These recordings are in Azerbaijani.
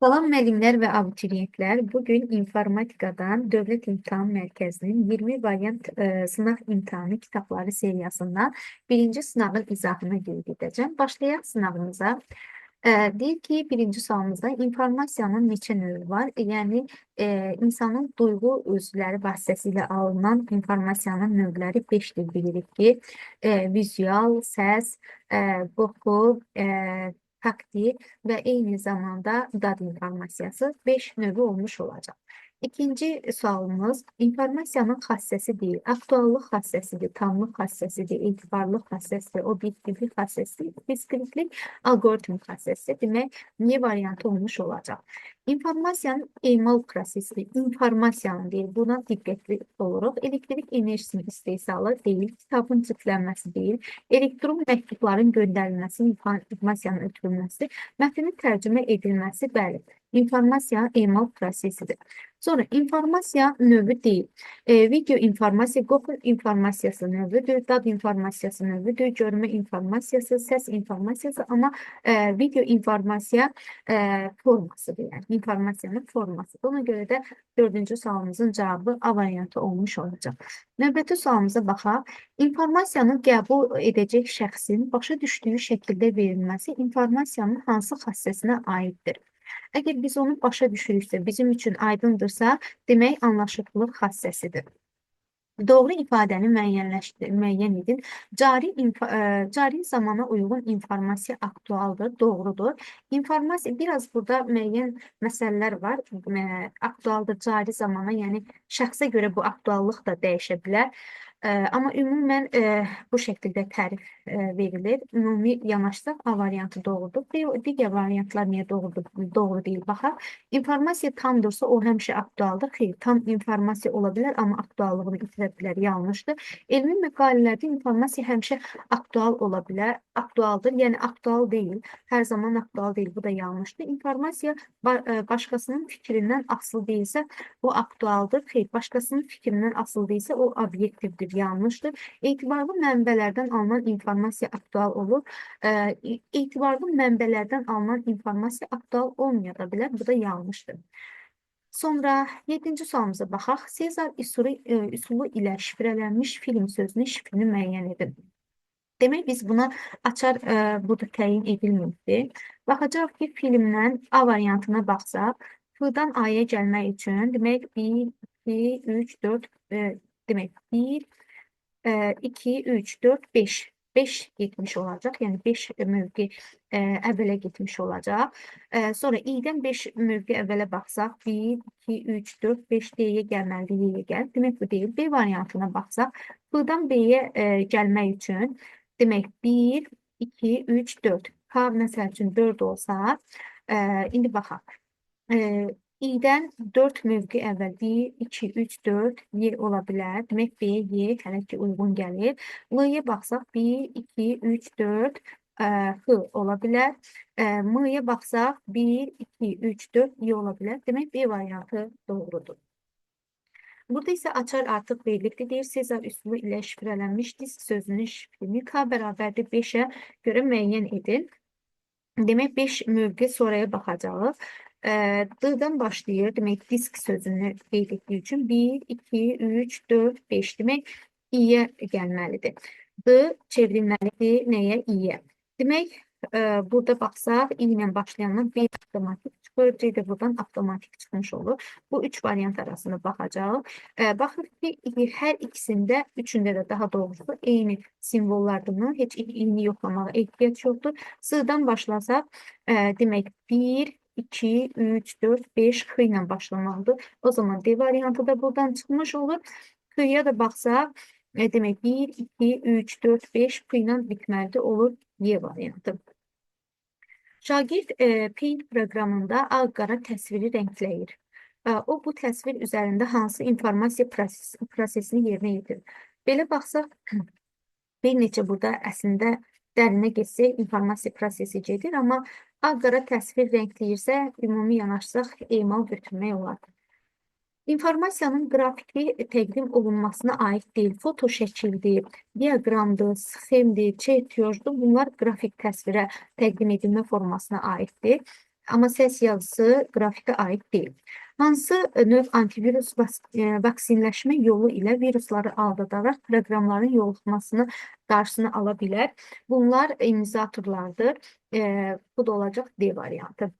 Salam müəllimlər və abituriyentlər. Bugün informatikadan Dövlət İmtahan Mərkəzinin 20 variant sınaq imtahanı kitabları seriyasından birinci sınavın izahına qeyd edəcəm. Başlayaq sınavımıza. Deyir ki, birinci sualımızda informasiyanın neçə növü var? Yəni, insanın duyğu üzvləri vasitəsilə alınan informasiyanın növləri 5-dir bilirik ki, vizual, səs, qoxu, taktil və eyni zamanda dad informasiyası 5 növü olmuş olacaq. İkinci sualımız informasiyanın xassəsidir, aktuallıq xassəsidir, tamlıq xassəsidir, etibarlıq xassəsidir, obyektivlik xassəsidir, diskriptlik, algoritm xassəsidir. Demək, niyə variantı olmuş olacaq? İnformasiyanın emal prosesi, informasiyanın deyil, buna diqqətli oluruq. Elektrik enerjisinin istehsalı deyil, kitabın ciftlənməsi deyil, elektron məktubların göndərilməsi, informasiyanın ötürülməsi, mətnin tərcümə edilməsi, bəli, informasiya emal prosesidir. Sonra informasiya növü deyil. Video informasiya, qoxu informasiyası növüdür, dad informasiyası növüdür, görmə informasiyası, səs informasiyası, amma video informasiya formasıdır, yəni informasiyanın formasıdır. Ona görə də dördüncü sualımızın cavabı A variantı olmuş olacaq. Növbəti sualımıza baxaq. İnformasiyanın qəbul edəcək şəxsin başa düşdüyü şəkildə verilməsi informasiyanın hansı xassəsinə aiddir? Əgər biz onu başa düşürüksə, bizim üçün aydındırsa, demək anlaşıqlıq xassəsidir. Doğru ifadəni müəyyən edin. Cari zamana uyğun informasiya aktualdır, doğrudur. İnformasiya, biraz burada müəyyən məsələlər var. Aktualdır, cari zamana, yəni şəxsə görə bu aktuallıq da dəyişə bilər. Amma ümumən bu şəkildə tərif verilir. Ümumi yanaşsaq A variantı doğrudur. Digər variantlar niyə doğru deyil? Baxaq. İnformasiya tamdırsa o həmişə aktualdır. Xeyr, tam informasiya ola bilər, amma aktuallığını itirə bilər. Yanlışdır. Elmi məqalələrdə informasiya həmişə aktual ola bilər. Aktualdır, yəni aktual deyil. Hər zaman aktual deyil. Bu da yanlışdır. İnformasiya başqasının fikrindən asılı deyilsə, o aktualdır. Xeyr, başqasının fikrindən asılı deyilsə, o obyektivdir. Yanlışdır. Etibarlı mənbələrdən alınan informasiya aktual olur. Etibarlı mənbələrdən alınan informasiya aktual olmaya da bilər. Bu da yanlışdır. Sonra 7-ci sualımıza baxaq. Sezar üsulu ilə şifrələnmiş film sözünün şifrini müəyyən edin. Demək, biz buna açar burada təyin edilməkdir. Baxacaq ki, filmdən A variantına baxsaq, F-dan A-ya gəlmək üçün, demək, 1, 2, 3, 4, demək, 1, 2, 3, 4, 5. 5 getmiş olacaq. Yəni 5 mövqe əvvələ getmiş olacaq. Sonra i-dən 5 mövqe əvvələ baxsaq, 1, 2, 3, 4, 5 D-yə gəlməlidir, Y-yə gəl. Demək, bu deyil. B variantına baxsaq, F-dan B-yə gəlmək üçün, demək, 1, 2, 3, 4. K, məsəl üçün 4 olsa, indi baxaq. İ-dən 4 mövqe əvvəl 1, 2, 3, 4 Y ola bilər. Demək, B, Y hələ ki uyğun gəlir. L-yə baxsaq 1, 2, 3, 4 X ola bilər. M-yə baxsaq 1, 2, 3, 4 Y ola bilər. Demək, B variantı doğrudur. Burada isə açar artıq verilibdir. Deyir, Sezar üsulu ilə şifrələnmiş disk sözünün şifrini K bərabərdir 5-ə görə müəyyən edin. Demək, 5 mövqe sonraya baxacağıq. D-dən başlayır. Demək, disk sözünü qeyd etdiyi üçün 1, 2, 3, 4, 5. Demək, i-yə gəlməlidir. D çevrilməlidir nəyə? I-yə. Demək, burada baxsaq, i ilə başlayanlar B avtomatik çıxır, C də buradan avtomatik çıxmış olur. Bu 3 variant arasında baxacaq. Baxır ki, hər ikisində, üçündə də daha doğrusu eyni simvollardır. Heç i-ni yoxlamağa ehtiyac yoxdur. S-dan başlasaq, demək, 1, 2, 3, 4, 5 X ilə başlamalıdır. O zaman D variantı da buradan çıxmış olur. X-ya da baxsaq, demək 1, 2, 3, 4, 5 X ilə bitməlidir, olur Y variantı. Şagird Paint proqramında ağ-qara təsviri rəngləyir. O, bu təsvir üzərində hansı informasiya prosesini yerinə yetirir? Belə baxsaq, bir neçə burada əslində dərinə getsək, informasiya prosesi gedir, amma ağ-qara təsvir rəngləyirsə, ümumi yanaşsaq, emal götürmək olar. İnformasiyanın qrafiki təqdim olunmasına aid deyil, foto şəkildir, diaqramdır, sxemdir, çertyojdur. Bunlar qrafik təsvirə təqdim edilmə formasına aiddir. Amma səs yazısı qrafikə aid deyil. Hansı növ antivirus vaksinləşmə yolu ilə virusları aldadaraq proqramların yoluxmasını qarşısını ala bilər? Bunlar imzatorlardır. Bu da olacaq D variantı.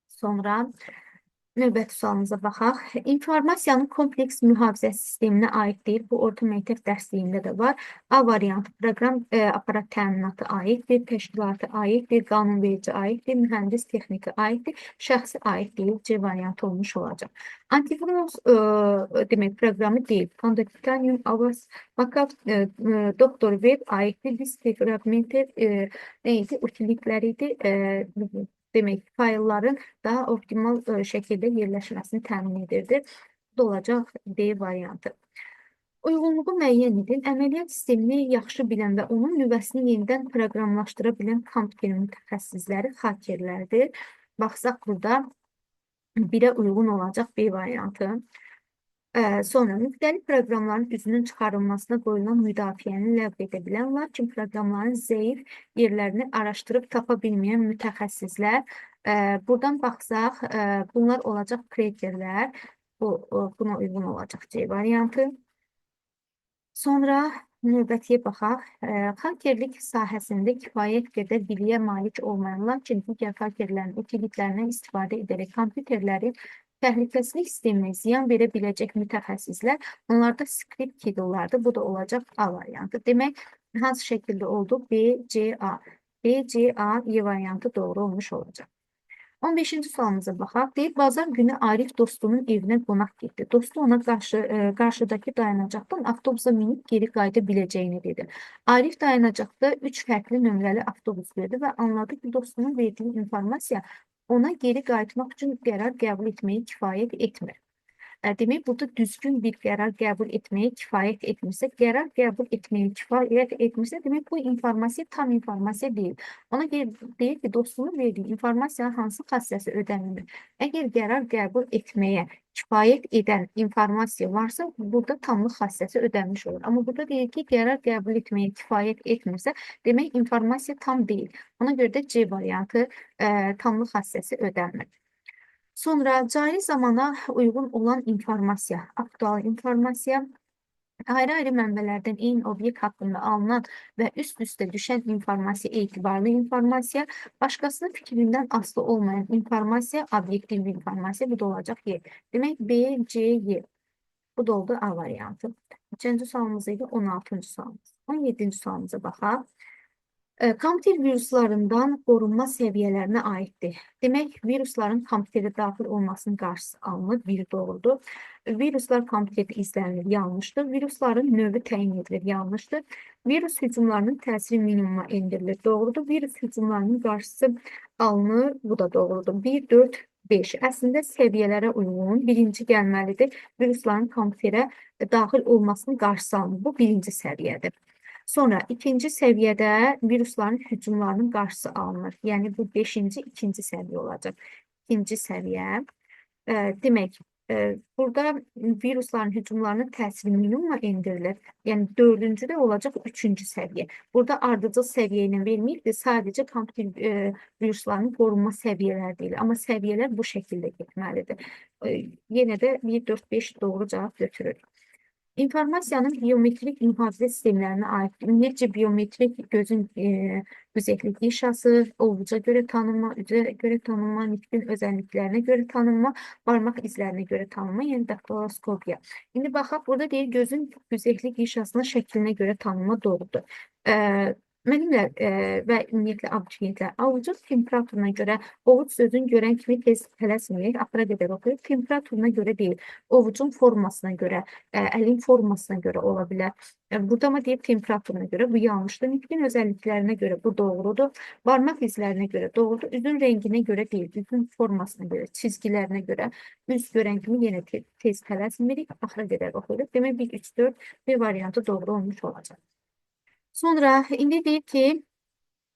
Sonra növbəti sualımıza baxaq. İnformasiyanın kompleks mühafizə sisteminə aid deyil. Bu orta məktəb dərsliyində də var. A variantı proqram aparat təminatı aiddir, təşkilata aiddir, qanunverici aiddir, mühəndis texniki aiddir, şəxsi aid deyil. C variantı olmuş olacaq. Antivirus demək proqramı deyil. Contact Titanium, Avast, Backup, Doktor Web aiddir. Disk fragmented neydi? Utilitləri idi. Demək, faylların daha optimal şəkildə yerləşməsini təmin edirdi. Bu da olacaq D variantı. Uyğunluğu müəyyən edin. Əməliyyat sistemini yaxşı bilən və onun nüvəsini yenidən proqramlaşdıra bilən kompüter mütəxəssisləri xakerlərdir. Baxsaq burada 1-ə uyğun olacaq B variantı. Sonra müxtəlif proqramların üzünün çıxarılmasına qoyulan müdafiəni ləğv edə bilən, lakin proqramların zəif yerlərini araşdırıb tapa bilməyən mütəxəssislər. Buradan baxsaq, bunlar olacaq krekerlər. Buna uyğun olacaq C variantı. Sonra növbətiyə baxaq. Xakerlik sahəsində kifayət qədər biliyə malik olmayan, lakin digər xakerlərin utilitlərindən istifadə edərək kompüterləri təhlükəsizlik sisteminə ziyan verə biləcək mütəxəssislər, onlarda skript kidullardır. Bu da olacaq A variantı. Demək, hansı şəkildə oldu? B, C, A. B, C, A, E variantı doğru olmuş olacaq. 15-ci sualımıza baxaq. Deyir, bazar günü Arif dostunun evinə qonaq getdi. Dostu ona qarşıdakı dayanacaqdan avtobusa minib geri qayıda biləcəyini dedi. Arif dayanacaqda 3 fərqli nömrəli avtobus verdi və anladı ki, dostunun verdiyi informasiya ona geri qayıtmaq üçün qərar qəbul etməyi kifayət etmir. Demək, burada düzgün bir qərar qəbul etməyə kifayət etmirsə, qərar qəbul etməyə kifayət etmirsə, demək, bu informasiya tam informasiya deyil. Ona deyir ki, dostunun verdiyi informasiyanın hansı xassəsi ödənilmir. Əgər qərar qəbul etməyə kifayət edən informasiya varsa, burada tamlıq xassəsi ödənmiş olur. Amma burada deyir ki, qərar qəbul etməyə kifayət etmirsə, demək, informasiya tam deyil. Ona görə də C variantı tamlıq xassəsi ödənmir. Sonra cari zamana uyğun olan informasiya, aktual informasiya, ayrı-ayrı mənbələrdən eyni obyekt haqqında alınan və üst-üstə düşən informasiya etibarlı informasiya, başqasının fikrindən asılı olmayan informasiya, obyektiv informasiya, bu da olacaq Y. Demək, B, C, Y. Bu da oldu A variantı. 3-cü sualımız idi, 16-cı sualımız. 17-ci sualımıza baxaq. Kompüter viruslarından qorunma səviyyələrinə aiddir. Demək, virusların kompüterə daxil olmasının qarşısı alınır, bir doğrudur. Viruslar kompüterdə izlənilir, yanlışdır. Virusların növü təyin edilir, yanlışdır. Virus hücumlarının təsiri minimuma endirilir, doğrudur. Virus hücumlarının qarşısı alınır, bu da doğrudur. 1, 4, 5. Əslində səviyyələrə uyğun birinci gəlməlidir. Virusların kompüterə daxil olmasının qarşısı alınır. Bu birinci səviyyədir. Sonra ikinci səviyyədə virusların hücumlarının qarşısı alınır. Yəni bu 5-ci, ikinci səviyyə olacaq. İkinci səviyyə. Demək, burada virusların hücumlarının təsiri minimuma endirilir. Yəni 4-cü də olacaq 3-cü səviyyə. Burada ardıcıl səviyyə ilə verməyibdir. Sadəcə kompüter viruslarının qorunma səviyyələri deyil. Amma səviyyələr bu şəkildə getməlidir. Yenə də 1, 4, 5 doğru cavab götürür. İnformasiyanın biometrik mühafizə sistemlərinə aid ümumiyyətcə biometrik gözün üzəklik işası, ovuca görə tanınma, üzə görə tanınma, nitqin özəlliklərinə görə tanınma, barmaq izlərinə görə tanınma, yəni daktiloskopiya. İndi baxaq, burada deyir, gözün üzəklik işasının şəklinə görə tanınma doğrudur. Mənimlə və ümumiyyətlə abituriyentlər avucun temperaturuna görə ovuc sözün görən kimi tez tələsməyək, axıra qədər oxuyub, temperaturuna görə deyil, ovucun formasına görə, əlin formasına görə ola bilər. Burada mı deyib temperaturuna görə, bu yanlışdır. Nitqin özəlliklərinə görə bu doğrudur. Barmaq izlərinə görə doğrudur. Üzün rənginə görə deyil, üzün formasına görə, çizgilərinə görə, üz görən kimi yenə tez tələsmirik, axıra qədər oxuyub. Demək 1, 3, 4 B variantı doğru olmuş olacaq. Sonra indi deyir ki,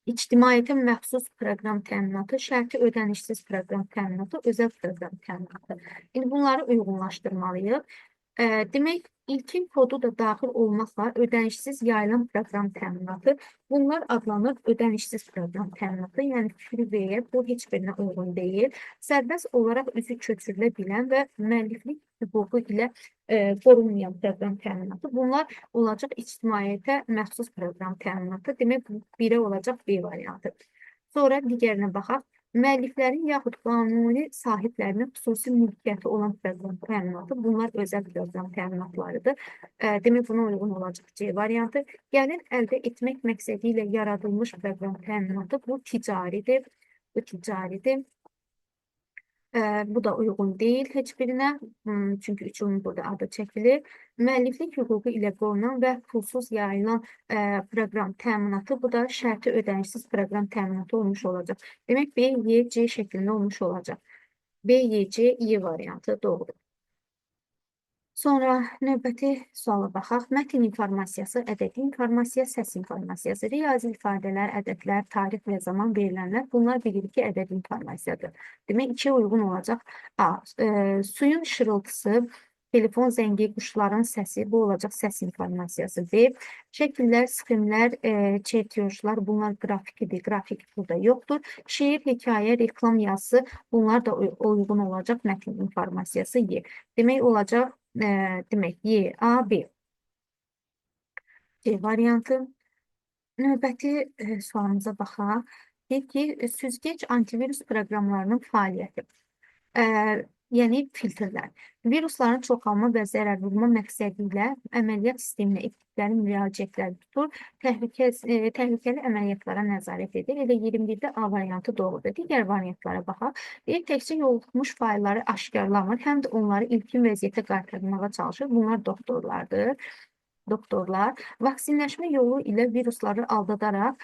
ictimaiyyətə məxsus proqram təminatı, şərti ödənişsiz proqram təminatı, özəl proqram təminatı. İndi bunları uyğunlaşdırmalıyıq. Demək, ilkin kodu da daxil olmaqla ödənişsiz yayılan proqram təminatı. Bunlar adlanır ödənişsiz proqram təminatı. Yəni freeware bu heç birinə uyğun deyil. Sərbəst olaraq üzü köçürülə bilən və müəlliflik hüququ ilə qorunmayan proqram təminatı. Bunlar olacaq ictimaiyyətə məxsus proqram təminatı. Demək, bu birə olacaq B variantı. Sonra digərinə baxaq. Müəlliflərin yaxud qanuni sahiblərinin xüsusi mülkiyyəti olan proqram təminatı, bunlar özəl proqram təminatlarıdır. Demək, buna uyğun olacaq C variantı. Gəlir əldə etmək məqsədi ilə yaradılmış proqram təminatı, bu ticaridir. Bu ticaridir. Bu da uyğun deyil heç birinə, çünki üçünün burada adı çəkilir. Müəlliflik hüququ ilə qorunan və pulsuz yayılan proqram təminatı, bu da şərti ödənişsiz proqram təminatı olmuş olacaq. Demək, B, Y, C şəklində olmuş olacaq. B, Y, C, Y variantı doğrudur. Sonra növbəti suala baxaq. Mətn informasiyası, ədədi informasiya, səs informasiyası, riyazi ifadələr, ədədlər, tarix və zaman verilənlər, bunlar bilirik ki, ədədi informasiyadır. Demək, 2 uyğun olacaq. A, suyun şırıltısı, telefon zəngi, quşların səsi, bu olacaq səs informasiyası. B, şəkillər, sxemlər, çertiyojlar, bunlar qrafikidir, qrafik burada yoxdur. Şeir, hekayə, reklam yazısı, bunlar da uyğun olacaq mətn informasiyası. Y. Demək, olacaq demək, Y, A, B. C variantı. Növbəti sualımıza baxaq. Deyək ki, süzgeç antivirus proqramlarının fəaliyyəti. Yəni filtrlər. Virusların çoxalma və zərər vurma məqsədi ilə əməliyyat sisteminə etdikləri müraciətləri tutur, təhlükəli əməliyyatlara nəzarət edir. Elə 21-də A variantı doğrudur. Digər variantlara baxaq. Deyək, təkcə yoluxmuş failləri aşkarlamır, həm də onları ilkin vəziyyətə qaytarmağa çalışır. Bunlar doktorlardır. Doktorlar vaksinləşmə yolu ilə virusları aldadaraq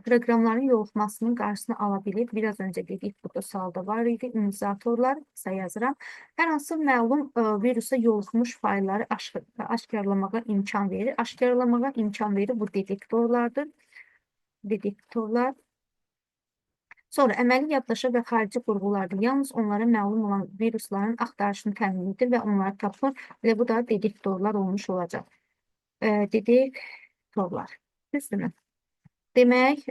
proqramların yoluxmasının qarşısını ala bilir. Biraz öncə dedik, burada sualda var idi. İmmunizatorlar, qısa yazıram. Hər hansı məlum virusa yoluxmuş failləri aşkarlamağa imkan verir. Aşkarlamağa imkan verir, bu detektorlardır. Detektorlar. Sonra əməli yaddaşa və xarici qurğulardır. Yalnız onlara məlum olan virusların axtarışını təmin edir və onları tapır. Və bu da detektorlar olmuş olacaq. Detektorlar. Düzdürmü? Demək,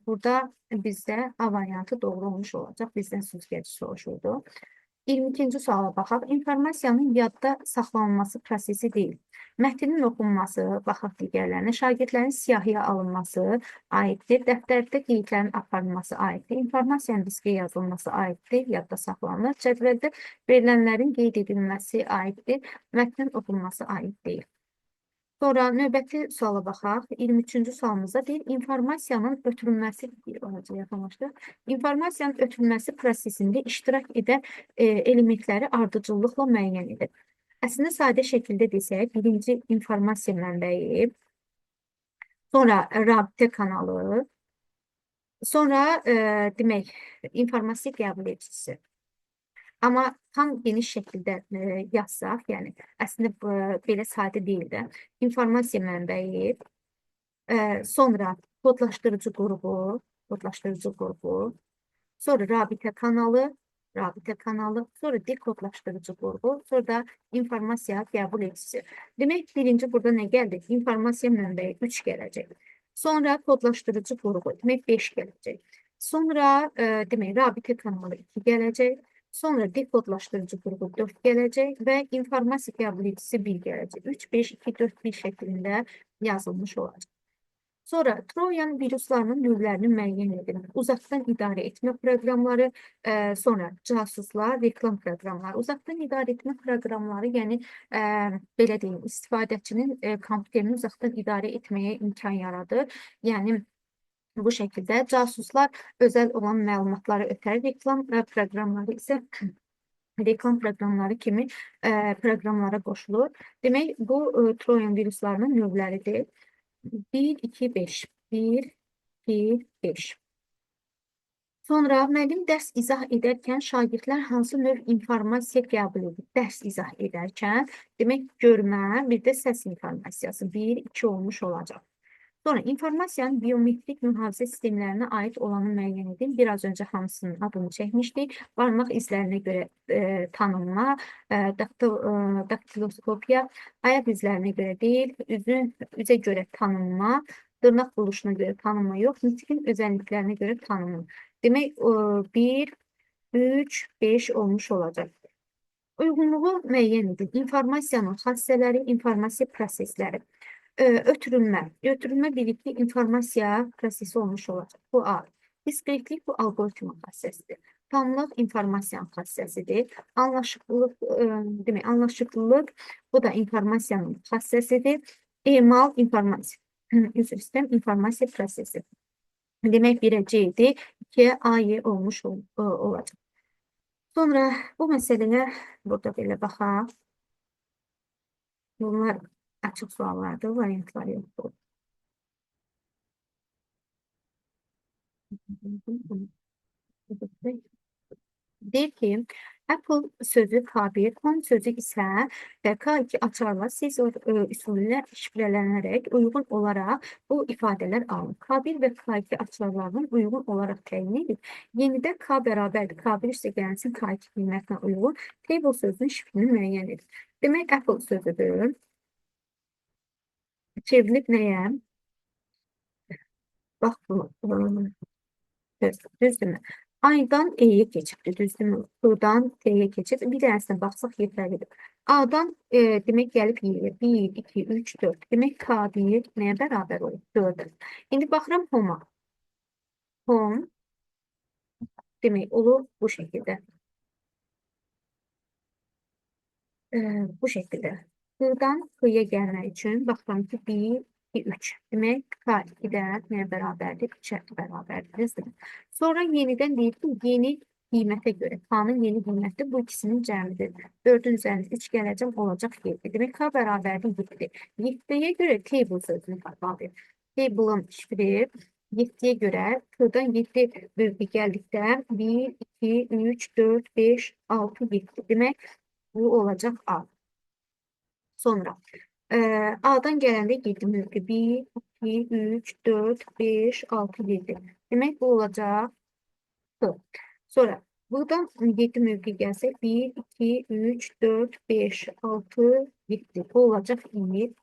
burada bizdə A variantı doğru olmuş olacaq. Bizdən süzgəci soruşuldu. 22-ci suala baxaq. İnformasiyanın yadda saxlanılması prosesi deyil. Mətnin oxunması, baxaq digərlərinə, şagirdlərin siyahıya alınması aiddir. Dəftərdə qeydlərin aparılması aiddir. İnformasiyanın diskə yazılması aiddir, yadda saxlanılır. Cədvəldə verilənlərin qeyd edilməsi aiddir. Mətnin oxunması aid deyil. Sonra növbəti suala baxaq. 23-cü sualımızda deyil, informasiyanın ötürülməsi İnformasiyanın ötürülməsi prosesində iştirak edən elementləri ardıcıllıqla müəyyən edir. Əslində sadə şəkildə desək, birinci informasiya mənbəyi, sonra rabitə kanalı, sonra demək, informasiya qəbul edicisi. Amma tam geniş şəkildə yazsaq, yəni əslində belə sadə deyil də, informasiya mənbəyi, sonra kodlaşdırıcı qrupu, sonra rabitə kanalı, sonra dekodlaşdırıcı qrupu, sonra da informasiya qəbul edicisi. Demək, birinci burada nə gəldi? İnformasiya mənbəyi 3 gələcək. Sonra kodlaşdırıcı qrupu, demək 5 gələcək. Sonra demək, rabitə kanalı 2 gələcək. Sonra dekodlaşdırıcı qrupu 4 gələcək və informasiya qəbul edicisi 1 gələcək. 3, 5, 2, 4, 1 şəklində yazılmış olacaq. Sonra Troyan viruslarının növlərini müəyyən edir. Uzaqdan idarə etmə proqramları, sonra casuslar, reklam proqramları. Uzaqdan idarə etmə proqramları, yəni belə deyim, istifadəçinin kompüterini uzaqdan idarə etməyə imkan yaradır. Yəni bu şəkildə casuslar özəl olan məlumatları ötər, reklam proqramları isə reklam proqramları kimi proqramlara qoşulur. Demək, bu Troyan viruslarının növləridir. 1, 2, 5. 1, 2, 5. Sonra müəllim dərs izah edərkən şagirdlər hansı növ informasiya qəbul edir? Dərs izah edərkən, demək, görmə, bir də səs informasiyası. 1, 2 olmuş olacaq. Sonra informasiyanın biometrik mühafizə sistemlərinə aid olanı müəyyən edin. Biraz önce hamısının adını çəkmişdik. Barmaq izlərinə görə tanınma, daktiloskopiya, ayaq izlərinə görə deyil, üzə görə tanınma, dırnaq buluşuna görə tanınma yox, nitqin özəlliklərinə görə tanınma. Demək, 1, 3, 5 olmuş olacaq. Uyğunluğu müəyyən edin. İnformasiyanın xassələri, informasiya prosesləri. Ötürülmə birlikli informasiya prosesi olmuş olacaq. Bu A. Diskretlik bu algoritma xassəsidir. Tamlıq informasiyanın xassəsidir. Anlaşıqlılıq bu da informasiyanın xassəsidir. Emal informasiya. Üzr istəyirəm, informasiya prosesi. Demək, 1-ə C idi, 2-yə A, Y olmuş olacaq. Sonra bu məsələyə burada belə baxaq. Bunlar açıq suallardır, variantlar yoxdur. Deyir ki, Apple sözü K1, Home sözü isə K2 açarla siz üsulü ilə şifrələnərək uyğun olaraq bu ifadələr alınır. K1 və K2 açarlarının uyğun olaraq təyin edib. Yenidə K bərabərdir. K1 üstə gəlsin K2 qiymətinə uyğun table sözünün şifrini müəyyən edib. Demək, Apple sözüdür. Çevrilib nəyə? Bax, düzdürmü? A'dan E'ye keçibdir, düzdürmü? I'dan T'ye keçib. Bir dənəsinə baxsaq yeterlidir. A'dan demək gəlib Y'ye. 1, 2, 3, 4. Demək K1 nəyə bərabər olur? 4'ə. İndi baxıram Home'a. Home demək olur bu şəkildə. Bu şəkildə. I'dan I'yə gəlmək üçün baxıram ki 1, 2, 3. Demək K2'də nəyə bərabərdir? 3'ə bərabərdir. Sonra yenidən deyir ki, yeni qiymətə görə, K'nın yeni qiyməti bu ikisinin cəmidir. 4'ün üzərində 3 gələcəm, olacaq 7. Demək K bərabərdir 7. 7'yə görə table sözünü tapmalıyıq. Table'ın şifri 7'yə görə K'dan 7 bölgü gəldikdə 1, 2, 3, 4, 5, 6, 7. Demək bu olacaq A. Sonra A'dan gələndə 7 mövqü 1, 2, 3, 4, 5, 6, 7. Demək bu olacaq K. Sonra buradan 7 mövqü gəlsə 1, 2, 3, 4, 5, 6, 7. Bu olacaq İ.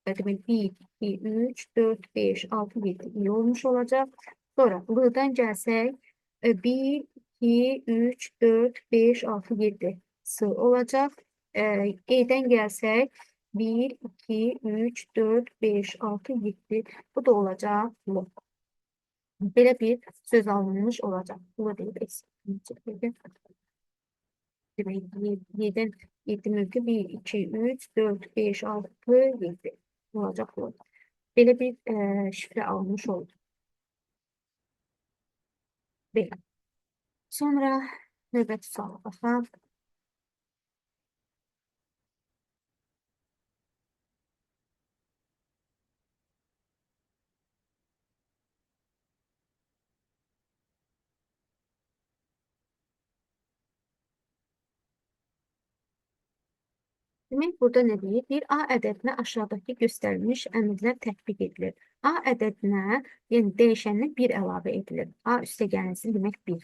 Demək 1, 2, 3, 4, 5, 6, 7 İ olmuş olacaq. Sonra L'dan gəlsək 1, 2, 3, 4, 5, 6, 7 S olacaq. E'dən gəlsək 1, 2, 3, 4, 5, 6, 7. Bu da olacaq L. Belə bir söz alınmış olacaq. Bunu deyib eksik. Demək 7'dən 7 mövqü 1, 2, 3, 4, 5, 6, 7 olacaq L. Belə bir şifrə alınmış oldu. Belə. Sonra növbəti suala baxaq. Demək, burada nə deyir? Bir A ədədinə aşağıdakı göstərilmiş əmrlər tətbiq edilir. A ədədinə, yəni dəyişənlə 1 əlavə edilir. A üstə gəlsin demək 1.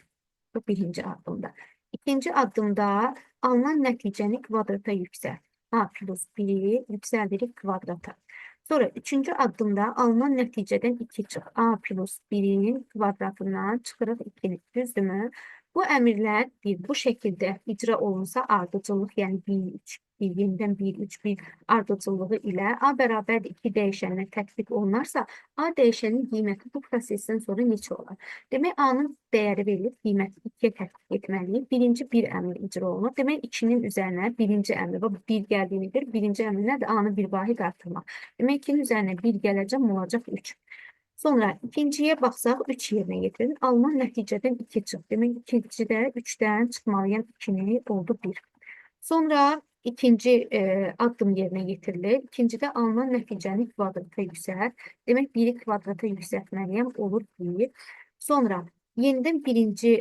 Bu birinci addımda. İkinci addımda alınan nəticəni kvadrata yüksəlt. A plus 1'i yüksəldirik kvadrata. Sonra üçüncü addımda alınan nəticədən 2 çıx. A plus 1'in kvadratından çıxırıq 2'ni. Düzdürmü? Bu əmrlər bu şəkildə icra olunsa ardıcıllıq, yəni 1, 3, 1, yenidən 1, 3, 1 ardıcıllığı ilə A bərabərdir 2 dəyişəninə tətbiq olunarsa, A dəyişənin qiyməti bu prosesdən sonra neçə olar? Demək, A'nın dəyəri verilir, qiyməti 2'yə tətbiq etməliyik. Birinci bir əmr icra olunur. Demək, 2'nin üzərinə birinci əmr, bu 1 gəldiyinidir. Birinci əmr nədir? A'nı bir vahid artırmaq. Demək, 2'nin üzərinə 1 gələcəm, olacaq 3. Sonra ikinciyə baxsaq 3 yerinə yetirin. Alınan nəticədən 2 çıx. Demək, ikincidə 3'dən çıxmalıyam 2'ni oldu 1. Sonra ikinci addım yerinə getirilir. İkincidə alınan nəticəni kvadrata yüksəlt. Demək, 1'i kvadrata yüksəltməliyəm, olur 1. Sonra yenidən birinci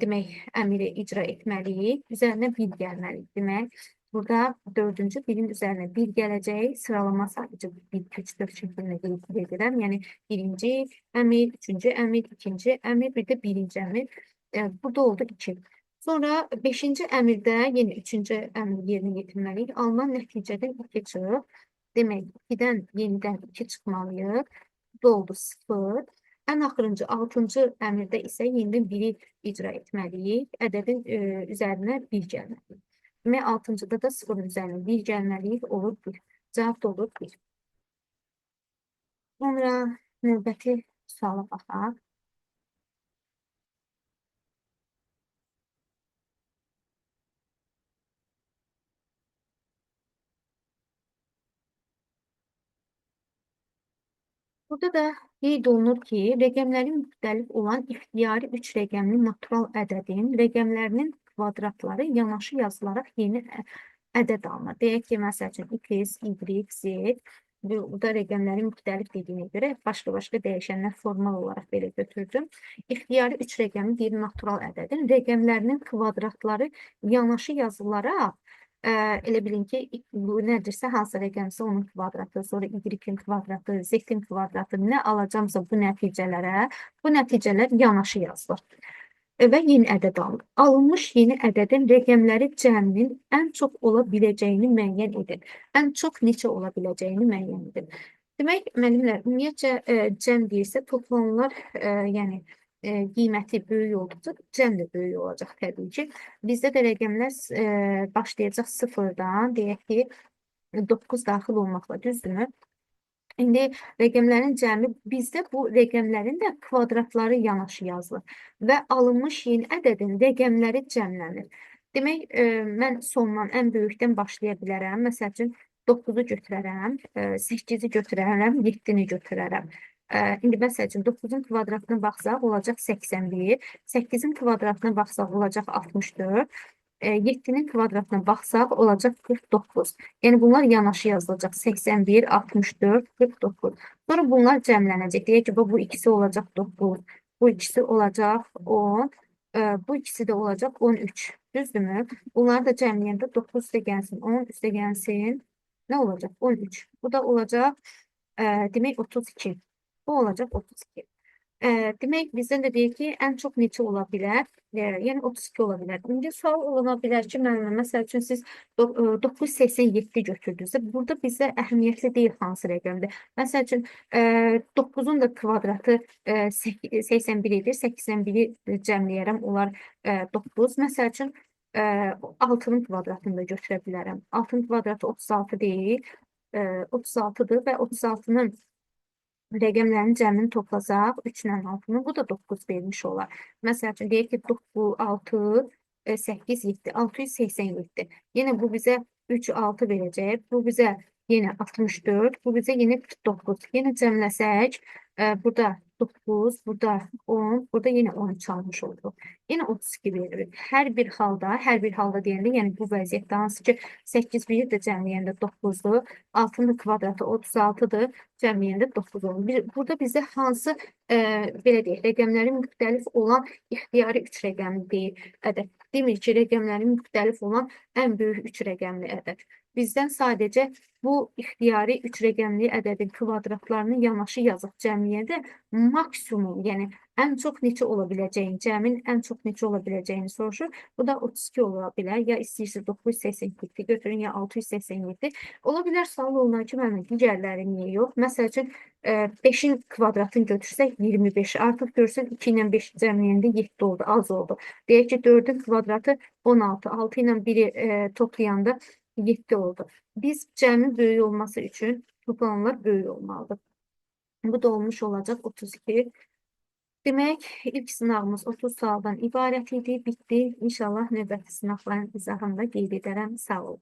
demək, əmri icra etməliyik. Üzərinə 1 gəlməliyik. Demək, Burada dördüncü birin üzerine bir gələcək, sıralama sadəcə 1, 2, 3, 4 şəklində qeyd edirəm. Yəni birinci əmr, üçüncü əmr, ikinci əmr, bir də birinci əmr. Burada oldu 2. Sonra beşinci əmrdə yenə üçüncü əmr yerinə yetirməliyik. Alınan nəticədən 2 çıx. Demək, 2-dən yenidən 2 çıxmalıyıq. Bu oldu 0. Ən axırıncı 6-cı əmrdə isə yenidən 1-i icra etməliyik. Ədədin üzərinə 1 gəlməliyik. Demək, 6-cıda da 0-ın üzərinə 1 gəlməliyik, olur 1. Cavab da olur 1. Sonra növbəti suala baxaq. Burada da qeyd olunur ki, rəqəmlərin müxtəlif olan ixtiyari 3 rəqəmli natural ədədin rəqəmlərinin kvadratları yanaşı yazılaraq yeni ədəd alınır. Deyək ki, məsəl üçün x, y, z. Burada rəqəmlərin müxtəlif dediyinə görə başqa-başqa dəyişənlər formal olaraq belə götürdüm. İxtiyari 3 rəqəmli bir natural ədədin rəqəmlərinin kvadratları yanaşı yazılaraq elə bilin ki, bu nədirsə, hansı rəqəmsə onun kvadratı, sonra y-in kvadratı, z-in kvadratı, nə alacamsa bu nəticələr yanaşı yazılır. Və yeni ədəd alınır. Alınmış yeni ədədin rəqəmləri cəminin ən çox ola biləcəyini müəyyən edin. Ən çox neçə ola biləcəyini müəyyən edin. Demək, müəllimlər, ümumiyyətcə cəm deyirsə, toplananlar, yəni qiyməti böyük olduqca cəm də böyük olacaq təbii ki. Bizdə də rəqəmlər başlayacaq 0-dan, deyək ki, 9 daxil olmaqla, düzdürmü? İndi rəqəmlərin cəmi, bizdə bu rəqəmlərin də kvadratları yanaşı yazılır və alınmış yeni ədədin rəqəmləri cəmlənir. Demək, mən sondan ən böyükdən başlaya bilərəm. Məsəl üçün, 9-u götürərəm, 8-i götürərəm, 7-ni götürərəm. İndi məsəl üçün 9-un kvadratına baxsaq olacaq 81, 8-in kvadratına baxsaq olacaq 64, 7-nin kvadratına baxsaq olacaq 49. Yəni bunlar yanaşı yazılacaq 81, 64, 49. Sonra bunlar cəmlənəcək. Deyək ki, bu ikisi olacaq 9, bu ikisi olacaq 10, bu ikisi də olacaq 13. Düzdürmü? Bunları da cəmləyəndə 9 üstə gəlsin, 10 üstə gəlsin. Nə olacaq? 13. Bu da olacaq demək 32. Bu olacaq 32. Demək, bizdən də deyir ki, ən çox neçə ola bilər? Yəni 32 ola bilər. İndi sual ola bilər ki, müəllimə, məsəl üçün siz 987 götürdünüzsə, burada bizə əhəmiyyətli deyil hansı rəqəmdir. Məsəl üçün 9-un da kvadratı 81 edir. 81-i cəmləyərəm, olar 9. Məsəl üçün 6-nın kvadratını da götürə bilərəm. 6-nın kvadratı 36 deyil, 36-dır və 36-nın rəqəmlərin cəmini toplasaq 3 ilə 6-nı, bu da 9 vermiş olar. Məsəl üçün, deyək ki, 9, 6, 8, 7, 687. Yenə bu bizə 3, 6 verəcək. Bu bizə yenə 64, bu bizə yenə 49. Yenə cəmləsək, burada 9, burada 10, burada yenə 13 almış olduq. Yenə 32 verilir. Hər bir halda deyəndə, yəni bu vəziyyətdə hansı ki, 8 1 də cəmləyəndə 9-dur, 6-nın kvadratı 36-dır, cəmləyəndə 9 olur. Burada bizə hansı, belə deyək, rəqəmlərin müxtəlif olan ixtiyari 3 rəqəmli ədəd. Demir ki, rəqəmlərin müxtəlif olan ən böyük 3 rəqəmli ədəd. Bizdən sadəcə bu ixtiyari 3 rəqəmli ədədin kvadratlarını yanaşı yazıb cəmləyəndə maksimum, yəni ən çox neçə ola biləcəyini, cəmin ən çox neçə ola biləcəyini soruşur. Bu da 32 ola bilər. Ya istəyirsiniz 987 götürün, ya 687. Ola bilər sual olunan ki, mənim digərləri niyə yox? Məsəl üçün, 5-in kvadratını götürsək 25. Artıq görsən 2 ilə 5 cəmləyəndə 7 oldu, az oldu. Deyək ki, 4-ün kvadratı 16, 6 ilə 1-i toplayanda 7 oldu. Biz cəmin böyük olması üçün toplananlar böyük olmalıdır. Bu da olmuş olacaq 32. Demək, ilk sınavımız 30 sualdan ibarət idi, bitdi. İnşallah növbəti sınavların izahında qeyd edərəm. Sağ olun.